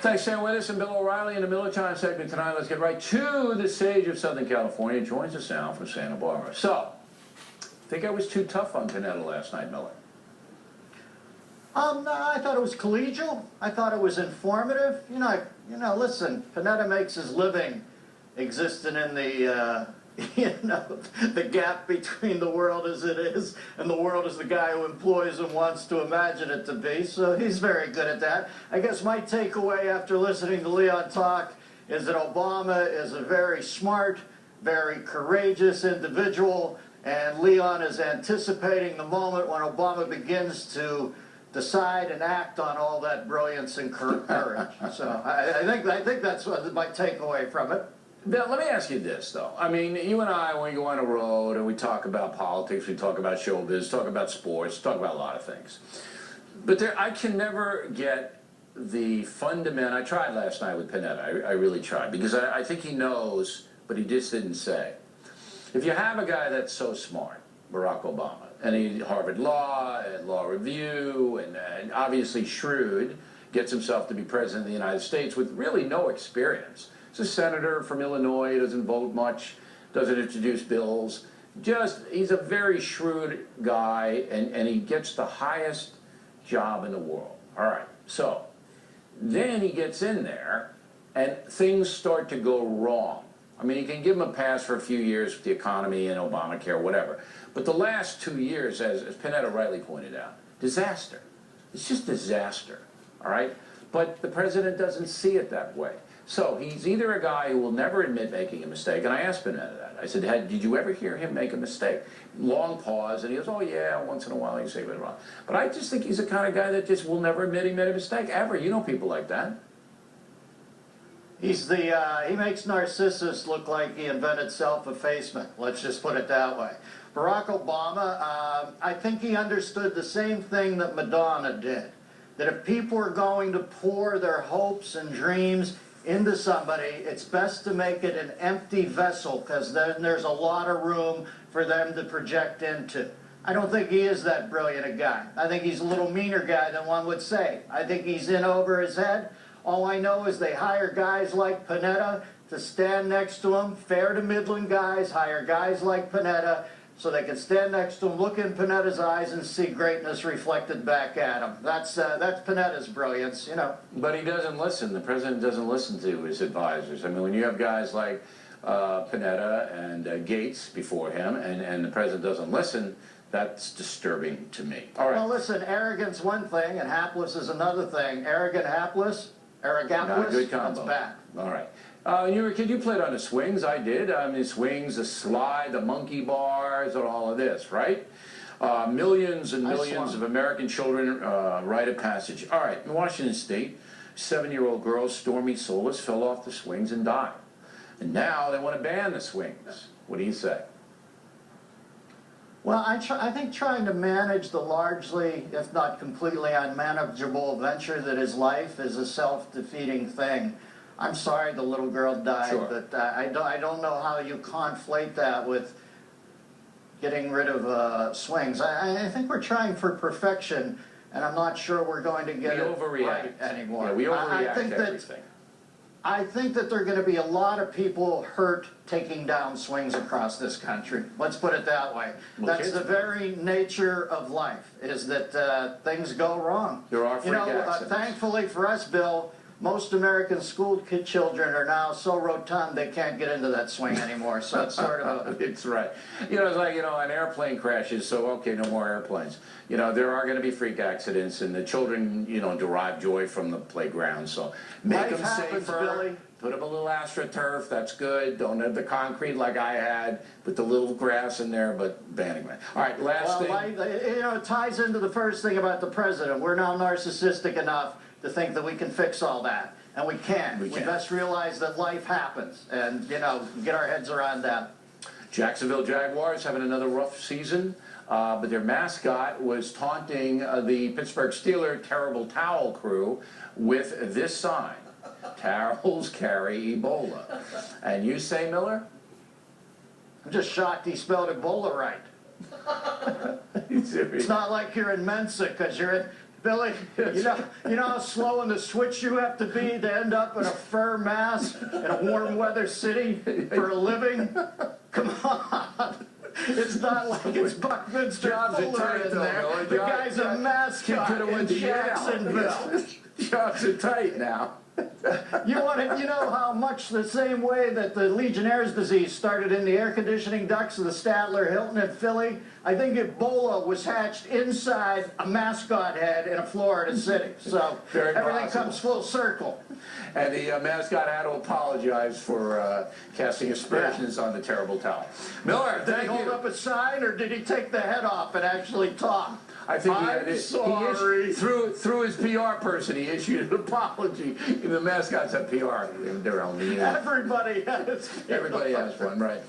Thanks, Sam Winnis and Bill O'Reilly in the Miller Time segment tonight. Let's get right to the sage of Southern California. Joins us now from Santa Barbara. So, think I was too tough on Panetta last night, Miller? No, I thought it was collegial. I thought it was informative. Listen, Panetta makes his living existing in the, the gap between the world as it is and the world as the guy who employs and wants to imagine it to be. So he's very good at that. I guess my takeaway after listening to Leon talk is that Obama is a very smart, very courageous individual, and Leon is anticipating the moment when Obama begins to decide and act on all that brilliance and courage. So I think that's my takeaway from it. Bill, let me ask you this, though. I mean, you and I, when we go on a road and we talk about politics, we talk about showbiz, talk about sports, talk about a lot of things. But I can never get the fundamental. I tried last night with Panetta. I really tried, because I think he knows, but he just didn't say. If you have a guy that's so smart, Barack Obama, and he Harvard Law and Law Review, and obviously shrewd, gets himself to be president of the United States with really no experience. He's a senator from Illinois, doesn't vote much, doesn't introduce bills. He's a very shrewd guy, and he gets the highest job in the world. All right, so then he gets in there, and things start to go wrong. I mean, you can give him a pass for a few years with the economy and Obamacare, whatever. But the last 2 years, as Panetta rightly pointed out, disaster. It's just disaster, all right? But the president doesn't see it that way. So he's either a guy who will never admit making a mistake, and I asked Panetta that. I said, did you ever hear him make a mistake? Long pause, and he goes, oh yeah, once in a while you say it wrong. But I just think he's the kind of guy that just will never admit he made a mistake, ever. You know people like that. He's he makes Narcissus look like he invented self-effacement. Let's just put it that way. Barack Obama, I think he understood the same thing that Madonna did. That if people are going to pour their hopes and dreams into somebody, it's best to make it an empty vessel, because then there's a lot of room for them to project into. I don't think he is that brilliant a guy. I think he's a little meaner guy than one would say. I think he's in over his head. All I know is they hire guys like Panetta to stand next to him, fair to middling guys, hire guys like Panetta so they can stand next to him, look in Panetta's eyes and see greatness reflected back at him. That's Panetta's brilliance, you know. But he doesn't listen. The president doesn't listen to his advisors. I mean, when you have guys like Panetta and Gates before him, and the president doesn't listen, that's disturbing to me. All right. Well, listen, arrogance one thing and hapless is another thing. Arrogant, hapless, arrogantless, good combo. That's bad. All right. You were a kid, you played on the swings. I did. I mean, the swings, the slide, the monkey bars, and all of this, right? Millions and millions of American children rite of passage. All right, in Washington State, 7-year-old girl Stormy Solis fell off the swings and died. And now they want to ban the swings. What do you say? Well, I think trying to manage the largely, if not completely unmanageable venture that is life is a self-defeating thing. I'm sorry the little girl died, sure. But I don't know how you conflate that with getting rid of swings. I think we're trying for perfection, and I'm not sure we're going to get it right anymore. Yeah, we overreact to everything. I think that there are going to be a lot of people hurt taking down swings across this country. Let's put it that way. Well, that's the very nature of life, is that things go wrong. There are freak accidents. Thankfully for us, Bill, most American school children are now so rotund they can't get into that swing anymore. So it's sort of it's right. You know, it's like, an airplane crashes, so okay, no more airplanes. There are going to be freak accidents, and the children, derive joy from the playground. So make them safer. Billy. Put up a little AstroTurf, that's good. Don't have the concrete like I had. Put the little grass in there, but banning that. All right, last thing. It ties into the first thing about the president. We're now narcissistic enough to think that we can fix all that. And we can't. We best realize that life happens and, get our heads around that. Jacksonville Jaguars having another rough season, but their mascot was taunting the Pittsburgh Steelers Terrible Towel crew with this sign: "Towels carry Ebola." And you say, Miller? I'm just shocked he spelled Ebola right. It's not like you're in Mensa, because you're in Billy, you know how slow in the switch you have to be to end up in a fur mask in a warm weather city for a living? Come on. It's not like it's Buckminster Jobs are Fuller tight, in though, there. Billy. The guy's a mascot Could've in went to Yale. Jacksonville. Jobs are tight now. You know how much the same way that the Legionnaire's disease started in the air conditioning ducts of the Statler Hilton in Philly? I think Ebola was hatched inside a mascot head in a Florida city. So Very everything possible. comes full circle. And the mascot had to apologize for casting aspersions on the terrible towel. Miller, Did he thank hold you. up a sign, or did he take the head off and actually talk? I think I'm sorry. through his PR person, he issued an apology. The mascots have PR. They're only, Everybody has. everybody has one, right?